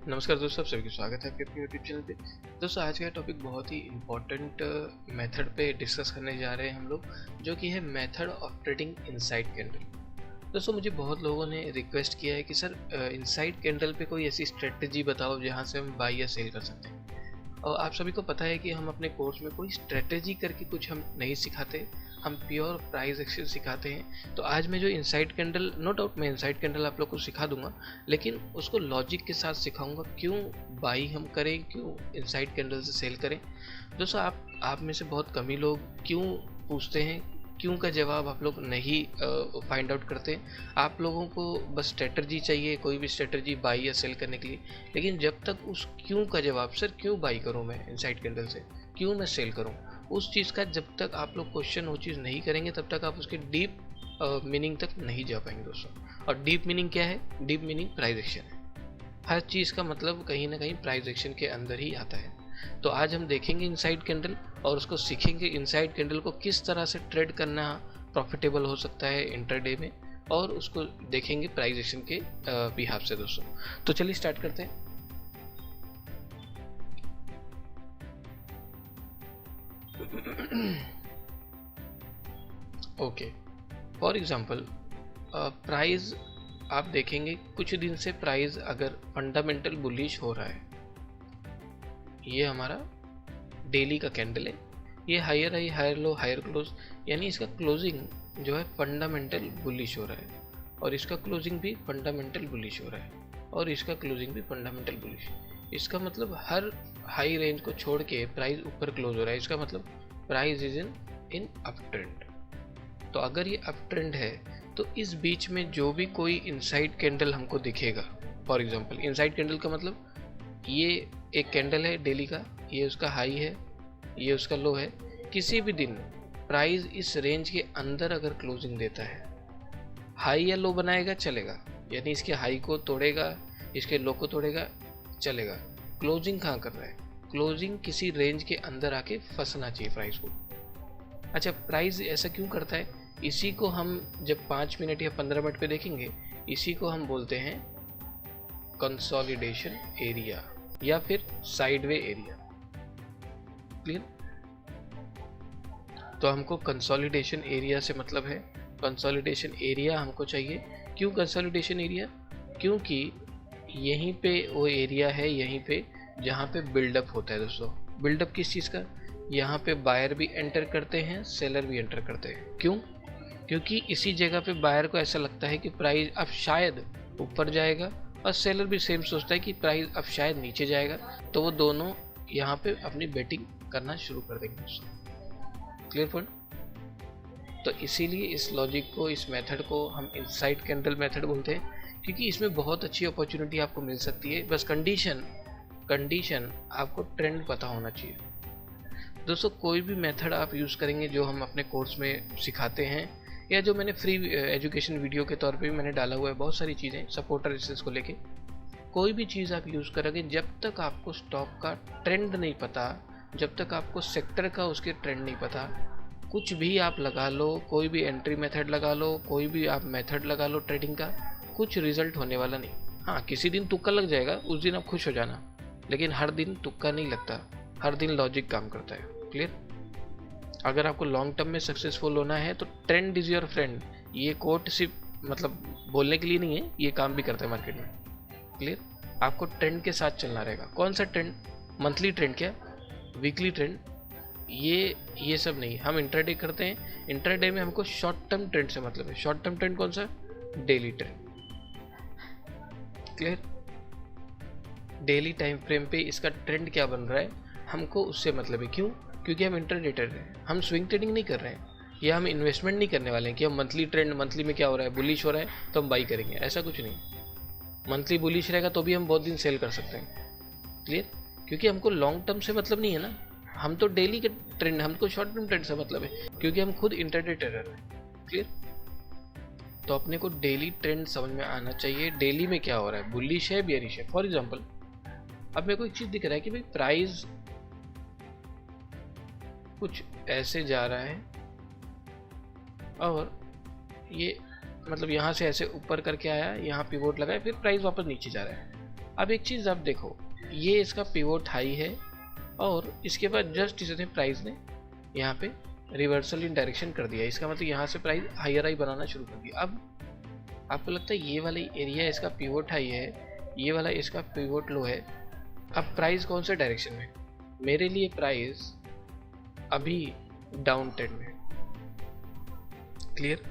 नमस्कार दोस्तों, आप सभी का स्वागत है आपके अपने यूट्यूब चैनल पे। दोस्तों, आज का टॉपिक बहुत ही इम्पोर्टेंट मेथड पे डिस्कस करने जा रहे हैं हम लोग, जो कि है method of trading inside candle. दोस्तों, मुझे बहुत लोगों ने रिक्वेस्ट किया है कि सर इनसाइड कैंडल पे कोई ऐसी स्ट्रेटजी बताओ जहां से हम बाई या सेल कर सकते हैं। और आप सभी को पता है कि हम अपने कोर्स में कोई स्ट्रेटेजी करके कुछ हम नहीं सिखाते, हम प्योर प्राइस एक्शन सिखाते हैं। तो आज मैं जो इनसाइड कैंडल, नो डाउट मैं इनसाइड कैंडल आप लोग को सिखा दूंगा, लेकिन उसको लॉजिक के साथ सिखाऊंगा क्यों बाई हम करें, क्यों इनसाइड कैंडल से सेल करें। दोस्तों, आप में से बहुत कम ही लोग क्यों पूछते हैं, क्यों का जवाब आप लोग नहीं फाइंड आउट करते। आप लोगों को बस स्ट्रेटजी चाहिए, कोई भी स्ट्रेटजी बाई या सेल करने के लिए, लेकिन जब तक उस क्यों का जवाब, सर क्यों बाई करूं मैं इनसाइड कैंडल से, क्यों मैं सेल करूं, उस चीज़ का जब तक आप लोग क्वेश्चन वो चीज़ नहीं करेंगे तब तक आप उसके डीप मीनिंग तक नहीं जा पाएंगे दोस्तों। और डीप मीनिंग क्या है? डीप मीनिंग प्राइस एक्शन है। हर चीज़ का मतलब कहीं ना कहीं प्राइस एक्शन के अंदर ही आता है। तो आज हम देखेंगे इनसाइड कैंडल और उसको सीखेंगे इनसाइड कैंडल को किस तरह से ट्रेड करना प्रॉफिटेबल हो सकता है इंटरडे में, और उसको देखेंगे प्राइस एक्शन के बिहाफ से दोस्तों। तो चलिए स्टार्ट करते हैं। ओके, फॉर एग्जांपल प्राइस आप देखेंगे कुछ दिन से प्राइस अगर फंडामेंटल बुलिश हो रहा है, ये हमारा डेली का कैंडल है, ये higher high higher low higher close, यानी इसका क्लोजिंग जो है फंडामेंटल बुलिश हो रहा है, और इसका क्लोजिंग भी फंडामेंटल बुलिश हो रहा है, और इसका क्लोजिंग भी फंडामेंटल बुलिश। इसका मतलब हर हाई रेंज को छोड़ के प्राइस ऊपर क्लोज हो रहा है, इसका मतलब price is in up trend. तो अगर ये अप ट्रेंड है तो इस बीच में जो भी कोई इनसाइड कैंडल हमको दिखेगा, फॉर एग्जांपल इनसाइड कैंडल का मतलब ये एक कैंडल है डेली का, ये उसका हाई है, ये उसका लो है। किसी भी दिन प्राइस इस रेंज के अंदर अगर क्लोजिंग देता है, हाई या लो बनाएगा चलेगा, यानी इसके हाई को तोड़ेगा, इसके लो को तोड़ेगा चलेगा। क्लोजिंग कहाँ कर रहा है? क्लोजिंग किसी रेंज के अंदर आके फंसना चाहिए प्राइस को। अच्छा, प्राइस ऐसा क्यों करता है? इसी को हम जब 5 मिनट या 15 मिनट पे देखेंगे, इसी को हम बोलते हैं कंसोलिडेशन एरिया या फिर साइडवे एरिया। क्लियर? तो हमको कंसोलिडेशन एरिया से मतलब है, कंसोलिडेशन एरिया हमको चाहिए। क्यों कंसोलिडेशन एरिया? क्योंकि यहीं पे वो एरिया है, यहीं पे जहाँ पे बिल्डअप होता है दोस्तों। बिल्डअप किस चीज़ का? यहाँ पे बायर भी एंटर करते हैं, सेलर भी एंटर करते हैं। क्यों? क्योंकि इसी जगह पे बायर को ऐसा लगता है कि प्राइस अब शायद ऊपर जाएगा, और सेलर भी सेम सोचता है कि प्राइस अब शायद नीचे जाएगा, तो वो दोनों यहाँ पे अपनी बेटिंग करना शुरू कर देंगे दोस्तों। Clear point? तो इसीलिए इस लॉजिक को, इस मेथड को हम इनसाइड कैंडल मेथड बोलते हैं, क्योंकि इसमें बहुत अच्छी अपॉर्चुनिटी आपको मिल सकती है। बस कंडीशन आपको ट्रेंड पता होना चाहिए दोस्तों। कोई भी मेथड आप यूज़ करेंगे जो हम अपने कोर्स में सिखाते हैं, या जो मैंने फ्री एजुकेशन वीडियो के तौर पे भी मैंने डाला हुआ है, बहुत सारी चीज़ें सपोर्टर रेजिस्टेंस को लेके, कोई भी चीज़ आप यूज़ करोगे, जब तक आपको स्टॉक का ट्रेंड नहीं पता, जब तक आपको सेक्टर का उसके ट्रेंड नहीं पता, कुछ भी आप लगा लो, कोई भी एंट्री मेथड लगा लो, कोई भी आप मेथड लगा लो ट्रेडिंग का, कुछ रिजल्ट होने वाला नहीं। हाँ, किसी दिन तुक्का लग जाएगा, उस दिन आप खुश हो जाना, लेकिन हर दिन तुक्का नहीं लगता, हर दिन लॉजिक काम करता है। क्लियर? अगर आपको लॉन्ग टर्म में सक्सेसफुल होना है तो ट्रेंड इज योर फ्रेंड, ये कोट सिर्फ मतलब बोलने के लिए नहीं है, ये काम भी करता है मार्केट में। क्लियर? आपको ट्रेंड के साथ चलना रहेगा। कौन सा ट्रेंड? मंथली ट्रेंड क्या, वीकली ट्रेंड, ये सब नहीं। हम इंट्राडे करते हैं, इंट्राडे में हमको शॉर्ट टर्म ट्रेंड से मतलब है। शॉर्ट टर्म ट्रेंड कौन सा? Daily trend. Clear? Daily time frame पे इसका ट्रेंड क्या बन रहा है, हमको उससे मतलब है। क्यों? क्योंकि हम इंट्राडे हैं, हम स्विंग ट्रेडिंग नहीं कर रहे हैं, या हम इन्वेस्टमेंट नहीं करने वाले हैं कि हम मंथली ट्रेंड, मंथली में क्या हो रहा है, बुलिश हो रहा है तो हम बाई करेंगे, ऐसा कुछ नहीं। मंथली बुलिश रहेगा तो भी हम बहुत दिन सेल कर सकते हैं। क्लियर? क्योंकि हमको लॉन्ग टर्म से मतलब नहीं है ना, हम तो डेली के ट्रेंड, हमको शॉर्ट टर्म ट्रेंड से मतलब है, क्योंकि हम खुद इंट्राडे ट्रेडर हैं। क्लियर? तो अपने को डेली ट्रेंड समझ में आना चाहिए, डेली में क्या हो रहा है, बुलिश है बियरिश है। फॉर एग्जाम्पल अब मेरे को एक चीज़ दिख रहा है कि भाई प्राइस कुछ ऐसे जा रहा है, और ये मतलब यहाँ से ऐसे ऊपर करके आया, यहाँ पिवोट लगाया, फिर प्राइस वापस नीचे जा रहा है। अब एक चीज़ आप देखो, ये इसका पिवोट हाई है और इसके बाद जस्ट इसे प्राइस ने यहाँ पे रिवर्सल इन डायरेक्शन कर दिया। इसका मतलब यहाँ से प्राइस हायर हाई बनाना शुरू कर दिया। अब आपको लगता है ये वाला एरिया इसका पिवोट हाई है, ये वाला इसका पिवोट लो है। अब प्राइस कौन से डायरेक्शन में? मेरे लिए प्राइस अभी डाउन ट्रेंड में। क्लियर?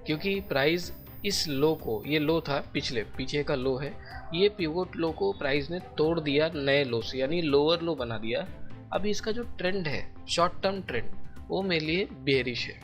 क्योंकि प्राइस इस लो को, ये लो था पीछे का लो है, ये पिवोट लो को प्राइस ने तोड़ दिया नए लो से, यानी लोअर लो बना दिया। अब इसका जो ट्रेंड है, शॉर्ट टर्म ट्रेंड, वो मेरे लिए बेयरिश है।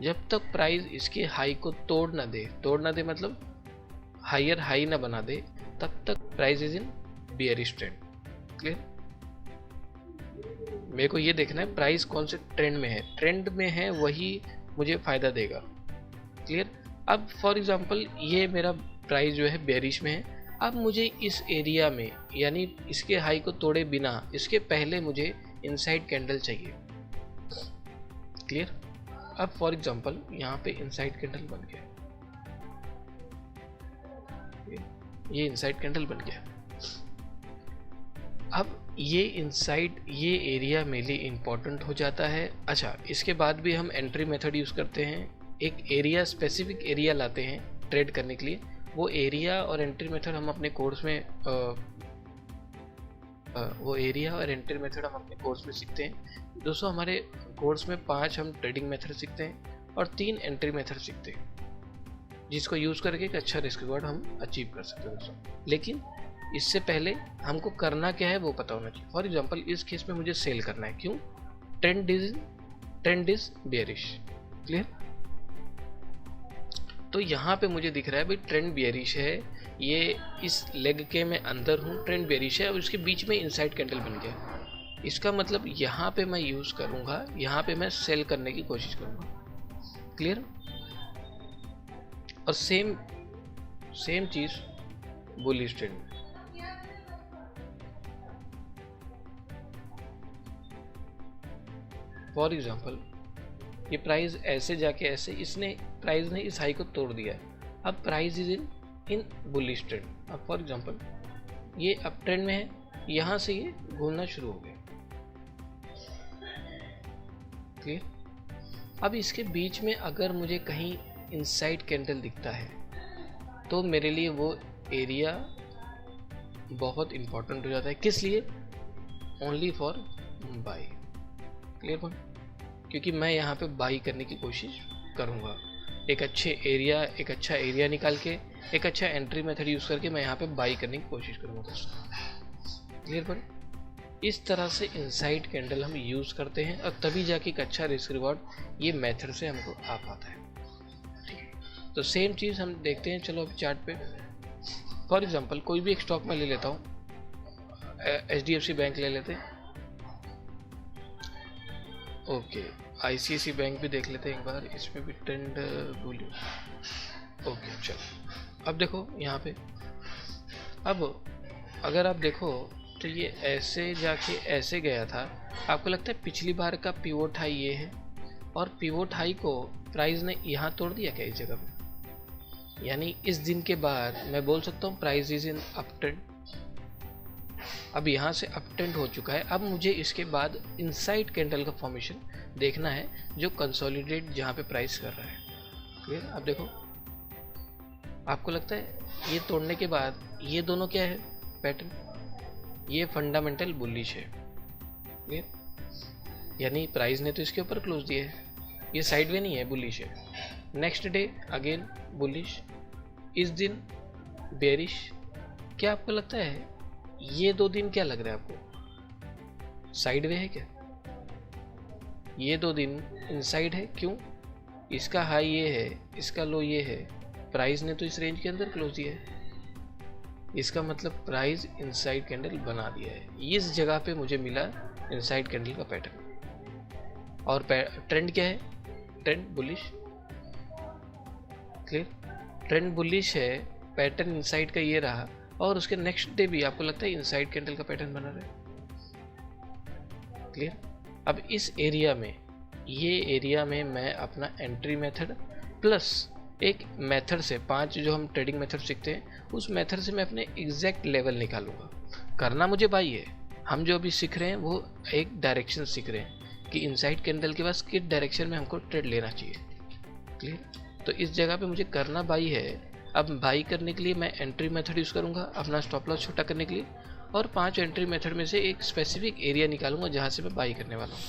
जब तक प्राइस इसके हाई को तोड़ ना दे मतलब हायर हाई ना बना दे, तब तक price is in bearish trend. Clear? मेरे को ये देखना है प्राइस कौन से ट्रेंड में है। ट्रेंड में है वही मुझे फायदा देगा। क्लियर? अब फॉर एग्जांपल ये मेरा प्राइस जो है बेयरिश में है। अब मुझे इस एरिया में, यानी इसके हाई को तोड़े बिना, इसके पहले मुझे इनसाइड कैंडल चाहिए। क्लियर? अब फॉर एग्जांपल यहाँ पे इनसाइड कैंडल बन गया, ये इनसाइड कैंडल बन गया। अब ये इनसाइड, ये एरिया मेरे लिए इम्पोर्टेंट हो जाता है। अच्छा, इसके बाद भी हम एंट्री मेथड यूज़ करते हैं। एक एरिया, स्पेसिफिक एरिया लाते हैं ट्रेड करने के लिए। वो एरिया और एंट्री मेथड हम अपने कोर्स में सीखते हैं। दोस्तों, हमारे कोर्स में 5 हम ट्रेडिंग मेथड सीखते हैं और 3 एंट्री मेथड सीखते हैं, जिसको यूज़ करके एक अच्छा रिस्क रिवॉर्ड हम अचीव कर सकते हैं दोस्तों। लेकिन इससे पहले हमको करना क्या है वो पता होना चाहिए। फॉर एग्जांपल इस केस में मुझे सेल करना है। क्यों? Trend is bearish. क्लियर? तो यहाँ पे मुझे दिख रहा है भाई ट्रेंड बेयरिश है, ये इस लेग के मैं अंदर हूँ, ट्रेंड बेयरिश है और उसके बीच में इनसाइड कैंडल बन गया। इसका मतलब यहाँ पे मैं यूज़ करूँगा, यहाँ पे मैं सेल करने की कोशिश करूँगा। क्लियर? और सेम चीज़ बुलिश ट्रेंड में। फॉर एग्जाम्पल ये प्राइस ऐसे जाके ऐसे, प्राइस ने इस हाई को तोड़ दिया। अब price is in bullish trend. अब फॉर एग्जांपल ये अप ट्रेंड में है, यहाँ से ये घूमना शुरू हो गया। क्लियर? अब इसके बीच में अगर मुझे कहीं इनसाइड कैंडल दिखता है तो मेरे लिए वो एरिया बहुत इंपॉर्टेंट हो जाता है। किस लिए? Only for by. Clear point? क्योंकि मैं यहाँ पे बाई करने की कोशिश करूँगा। एक अच्छा एरिया निकाल के, एक अच्छा एंट्री मेथड यूज़ करके मैं यहाँ पे बाई करने की कोशिश करूँगा दोस्तों। Clear point? इस तरह से इनसाइड कैंडल हम यूज़ करते हैं और तभी जाके एक अच्छा रिस्क रिवॉर्ड ये मेथड से हमको आ पाता है। ठीक है, तो सेम चीज़ हम देखते हैं। चलो अब चार्ट पे फॉर एग्जांपल कोई भी एक स्टॉक मैं ले लेता हूँ, HDFC बैंक ले लेते हैं। ओके, ICICI बैंक भी देख लेते हैं एक बार, इसमें भी ट्रेंड बोलिए। ओके चलो, अब देखो यहाँ पे, अब अगर आप देखो तो ये ऐसे जाके ऐसे गया था। आपको लगता है पिछली बार का पिवोट हाई ये है और पिवोट हाई को प्राइस ने यहाँ तोड़ दिया क्या इस जगह पे? यानी इस दिन के बाद मैं बोल सकता हूँ price is in up trend. अब यहाँ से अप ट्रेंड हो चुका है। अब मुझे इसके बाद इनसाइड कैंडल का फॉर्मेशन देखना है जो कंसोलिडेट जहाँ पे प्राइस कर रहा है। क्लियर? अब देखो, आपको लगता है ये तोड़ने के बाद ये दोनों क्या है पैटर्न? ये फंडामेंटल बुलिश है। क्लियर? यानी प्राइस ने तो इसके ऊपर क्लोज दिया है, ये साइडवे नहीं है, बुलिश है। नेक्स्ट डे अगेन बुलिश, इस दिन बेरिश। क्या आपको लगता है ये 2 दिन क्या लग रहा है आपको? साइडवे है क्या? ये 2 दिन इनसाइड है। क्यों? इसका हाई ये है, इसका लो ये है, प्राइस ने तो इस रेंज के अंदर क्लोज दिया है। इसका मतलब प्राइस इनसाइड कैंडल बना दिया है। इस जगह पे मुझे मिला इनसाइड कैंडल का पैटर्न। और ट्रेंड क्या है? Trend bullish. Clear? Trend bullish है, पैटर्न इनसाइड का ये रहा और उसके नेक्स्ट डे भी आपको लगता है इनसाइड कैंडल का पैटर्न बना रहा है। क्लियर? अब इस एरिया में, ये एरिया में मैं अपना एंट्री मेथड प्लस एक मेथड से 5 जो हम ट्रेडिंग मेथड सीखते हैं उस मेथड से मैं अपने एग्जैक्ट लेवल निकालूंगा। करना मुझे बाई है, हम जो अभी सीख रहे हैं वो एक डायरेक्शन सीख रहे हैं कि इनसाइड कैंडल के पास किस डायरेक्शन में हमको ट्रेड लेना चाहिए। क्लियर? तो इस जगह पे मुझे करना बाई है। अब बाई करने के लिए मैं एंट्री मेथड यूज़ करूँगा अपना स्टॉप लॉस छोटा करने के लिए, और 5 एंट्री मेथड में से एक स्पेसिफिक एरिया निकालूंगा जहाँ से मैं बाई करने वाला हूँ।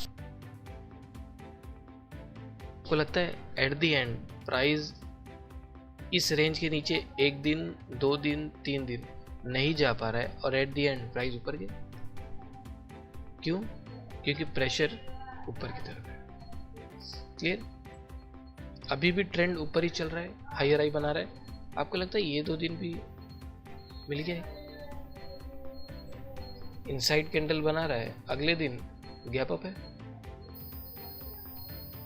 आपको लगता है एट द एंड प्राइस इस रेंज के नीचे 1 दिन 2 दिन 3 दिन नहीं जा पा रहा है और एट द एंड प्राइस ऊपर गया? क्यों? क्योंकि प्रेशर ऊपर की तरफ है। क्लियर? अभी भी ट्रेंड ऊपर ही चल रहा है, हायर हाई बना रहा है। आपको लगता है ये 2 दिन भी मिल गया है? इनसाइड कैंडल बना रहा है, अगले दिन गैप अप है,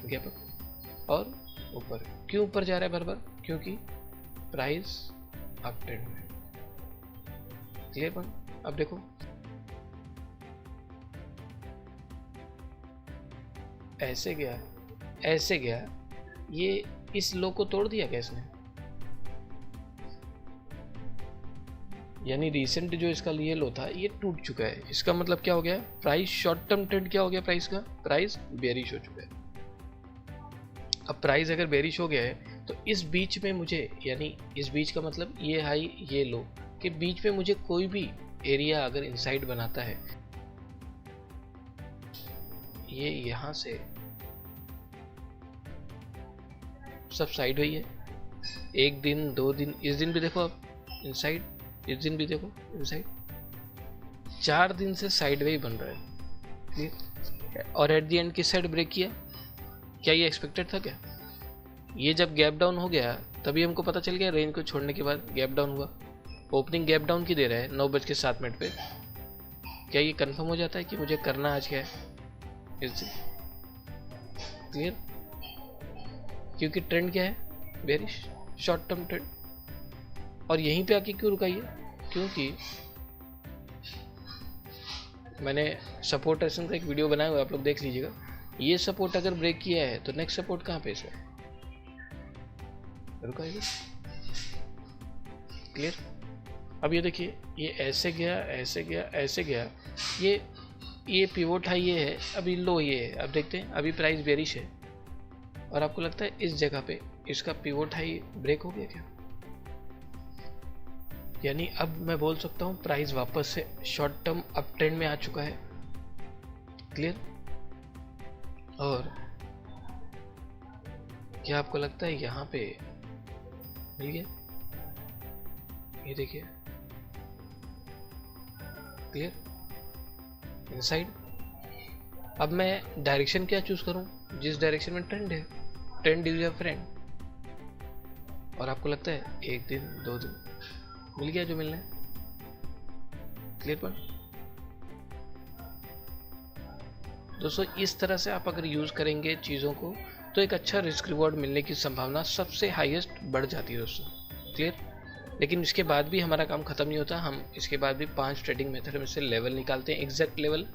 गैप अप और ऊपर। क्यों ऊपर जा रहा है बार बार? क्योंकि प्राइस अप ट्रेंड में। Clear point? अब देखो ऐसे गया, ऐसे गया, ये इस लो को तोड़ दिया क्या इसने? यानी रिसेंट जो इसका ये लो था ये टूट चुका है। इसका मतलब क्या हो गया? प्राइस शॉर्ट टर्म ट्रेंड क्या हो गया प्राइस का? प्राइस बेरिश हो चुका है। अब प्राइस अगर बेरिश हो गया है तो इस बीच में मुझे, यानी इस बीच का मतलब ये हाई ये लो के बीच में मुझे कोई भी एरिया अगर इनसाइड बनाता है, ये यहां से सब साइड हुई है। 1 दिन 2 दिन, इस दिन भी देखो आप इनसाइड, इस दिन भी देखो इनसाइड, 4 दिन से साइडवे बन रहा है। क्लियर? और एट द एंड किस साइड ब्रेक किया? क्या ये एक्सपेक्टेड था क्या? ये जब गैप डाउन हो गया तभी हमको पता चल गया, रेंज को छोड़ने के बाद गैप डाउन हुआ। ओपनिंग गैप डाउन की दे रहा है 9:07 पे। क्या ये कंफर्म हो जाता है कि मुझे करना आज क्या है इस दिन? क्लियर? क्योंकि ट्रेंड क्या है? Bearish, short term trend. और यहीं पे आके क्यों रुका ये? क्योंकि मैंने सपोर्ट रेजिस्टेंस का एक वीडियो बनाया हुआ है, आप लोग देख लीजिएगा। ये सपोर्ट अगर ब्रेक किया है तो नेक्स्ट सपोर्ट कहाँ पे है? रुका है। क्लियर? अब ये देखिए, ये ऐसे गया, ऐसे गया, ऐसे गया, ये पिवोट हाई ये है, अभी लो ये है। अब देखते हैं, अभी प्राइस बेरिश है और आपको लगता है इस जगह पे इसका पिवोट हाई ब्रेक हो गया क्या? यानी अब मैं बोल सकता हूँ प्राइस वापस से शॉर्ट टर्म अप ट्रेंड में आ चुका है। क्लियर? और क्या आपको लगता है यहाँ पे मिल गया? ये देखिए, क्लियर? इनसाइड। अब मैं डायरेक्शन क्या चूज करूं? जिस डायरेक्शन में ट्रेंड है। Trend is your friend. और आपको लगता है 1 दिन 2 दिन मिल गया जो मिलना है। Clear point? दोस्तों इस तरह से आप अगर यूज करेंगे चीज़ों को तो एक अच्छा रिस्क रिवॉर्ड मिलने की संभावना सबसे हाईएस्ट बढ़ जाती है दोस्तों। क्लियर? लेकिन इसके बाद भी हमारा काम खत्म नहीं होता। हम इसके बाद भी 5 ट्रेडिंग मेथड में से लेवल निकालते हैं, एग्जैक्ट लेवल,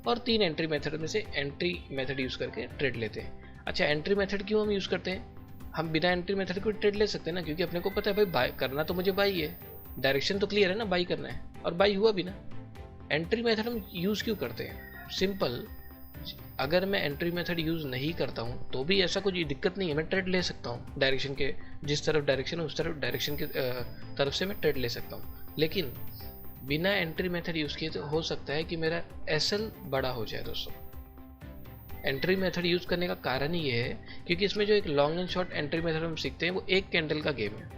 और 3 एंट्री मेथड में से एंट्री मेथड यूज़ करके ट्रेड लेते हैं। अच्छा, एंट्री मेथड क्यों हम यूज़ करते हैं? हम बिना एंट्री मेथड को ट्रेड ले सकते हैं ना, क्योंकि अपने को पता है भाई बाय करना तो मुझे बाई है, डायरेक्शन तो क्लियर है ना, बाई करना है, और बाई हुआ भी ना। एंट्री मेथड हम यूज़ क्यों करते हैं? सिंपल, अगर मैं एंट्री मेथड यूज़ नहीं करता हूँ तो भी ऐसा कुछ दिक्कत नहीं है, मैं ट्रेड ले सकता हूँ डायरेक्शन के, जिस तरफ डायरेक्शन है उस तरफ डायरेक्शन की तरफ से मैं ट्रेड ले सकता हूँ। लेकिन बिना एंट्री मेथड यूज़ किए तो हो सकता है कि मेरा एसएल बड़ा हो जाए दोस्तों। एंट्री मेथड यूज़ करने का कारण ही ये है क्योंकि इसमें जो एक long and short entry method हम सीखते हैं वो एक कैंडल का गेम है।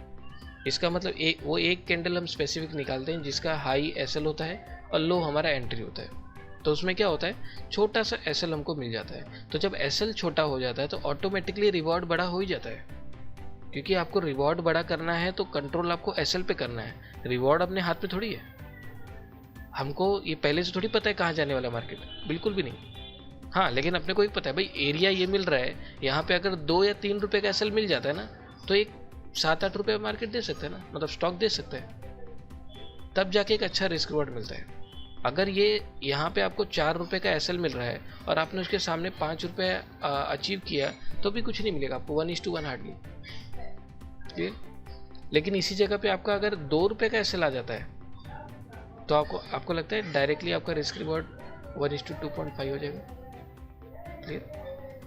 इसका मतलब एक कैंडल हम स्पेसिफिक निकालते हैं जिसका हाई एसएल होता है और लो हमारा एंट्री होता है। तो उसमें क्या होता है, छोटा सा एसएल हमको मिल जाता है। तो जब एसएल छोटा हो जाता है तो ऑटोमेटिकली रिवॉर्ड बड़ा हो ही जाता है, क्योंकि आपको रिवॉर्ड बड़ा करना है तो कंट्रोल आपको एसएल पे करना है। रिवॉर्ड अपने हाथ में थोड़ी है। हमको ये पहले से थोड़ी पता है कहाँ जाने वाला मार्केट, बिल्कुल भी नहीं। हाँ, लेकिन अपने को एक पता है भाई एरिया ये मिल रहा है, यहाँ पे अगर 2 या 3 रुपए का एसएल मिल जाता है ना तो एक 7-8 रुपये मार्केट दे सकते हैं ना, मतलब स्टॉक दे सकते हैं, तब जाके एक अच्छा रिस्क रिवॉर्ड मिलता है। अगर ये यहाँ पे आपको 4 रुपये का एसएल मिल रहा है और आपने उसके सामने 5 रुपये अचीव किया तो भी कुछ नहीं मिलेगा आपको, 1:1 हार्डली। क्लियर? लेकिन इसी जगह पे आपका अगर 2 रुपये का एसएल आ जाता है तो आपको लगता है डायरेक्टली आपका रिस्क रिवॉर्ड 1:2.5 हो जाएगा। क्लियर?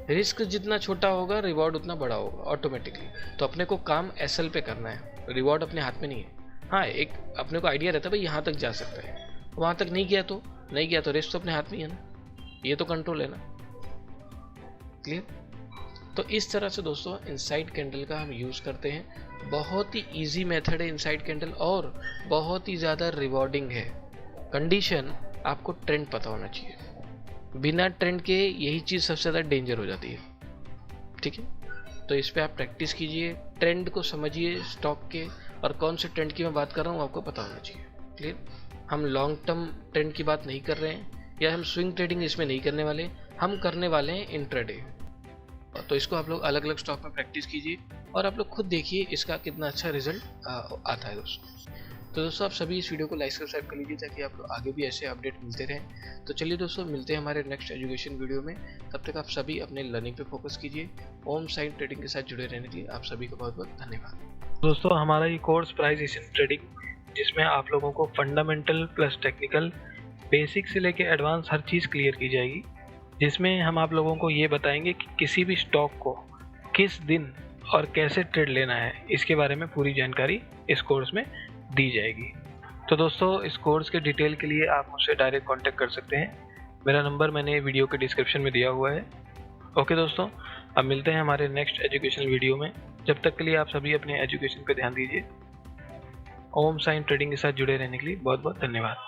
रिस्क जितना छोटा होगा रिवॉर्ड उतना बड़ा होगा ऑटोमेटिकली। तो अपने को काम एसएल पे करना है, रिवॉर्ड अपने हाथ में नहीं है। हाँ, एक अपने को आइडिया रहता है भाई यहाँ तक जा सकता है, वहाँ तक नहीं गया तो रिस्क तो अपने हाथ में ही है ना, ये तो कंट्रोल है ना। क्लियर? तो इस तरह से दोस्तों इनसाइड कैंडल का हम यूज़ करते हैं। बहुत ही इजी मेथड है इनसाइड कैंडल और बहुत ही ज़्यादा रिवॉर्डिंग है। कंडीशन आपको ट्रेंड पता होना चाहिए, बिना ट्रेंड के यही चीज़ सबसे ज़्यादा डेंजर हो जाती है। ठीक है, तो इस पर आप प्रैक्टिस कीजिए, ट्रेंड को समझिए स्टॉक के, और कौन से ट्रेंड की मैं बात कर रहा हूँ आपको पता होना चाहिए। क्लियर? हम लॉन्ग टर्म ट्रेंड की बात नहीं कर रहे हैं, या हम स्विंग ट्रेडिंग इसमें नहीं करने वाले, हम करने वाले हैं इंट्राडे। तो इसको आप लोग अलग अलग स्टॉक में प्रैक्टिस कीजिए और आप लोग खुद देखिए इसका कितना अच्छा रिजल्ट आता है दोस्तों। तो दोस्तों आप सभी इस वीडियो को लाइक सब्सक्राइब कर लीजिए ताकि आप लोग आगे भी ऐसे अपडेट मिलते रहें। तो चलिए दोस्तों, मिलते हैं हमारे नेक्स्ट एजुकेशन वीडियो में। तब तक आप सभी अपने लर्निंग पे फोकस कीजिए। ओम साइन ट्रेडिंग के साथ जुड़े रहने के लिए आप सभी को बहुत बहुत धन्यवाद। दोस्तों हमारा ये कोर्स प्राइस एक्शन ट्रेडिंग, जिसमें आप लोगों को फंडामेंटल प्लस टेक्निकल, बेसिक से लेके एडवांस हर चीज़ क्लियर की जाएगी, जिसमें हम आप लोगों को ये बताएंगे कि किसी भी स्टॉक को किस दिन और कैसे ट्रेड लेना है, इसके बारे में पूरी जानकारी इस कोर्स में दी जाएगी। तो दोस्तों इस कोर्स के डिटेल के लिए आप मुझसे डायरेक्ट कांटेक्ट कर सकते हैं। मेरा नंबर मैंने वीडियो के डिस्क्रिप्शन में दिया हुआ है। ओके दोस्तों, अब मिलते हैं हमारे नेक्स्ट एजुकेशनल वीडियो में। जब तक के लिए आप सभी अपने एजुकेशन पे ध्यान दीजिए। ओम साइन ट्रेडिंग के साथ जुड़े रहने के लिए बहुत बहुत धन्यवाद।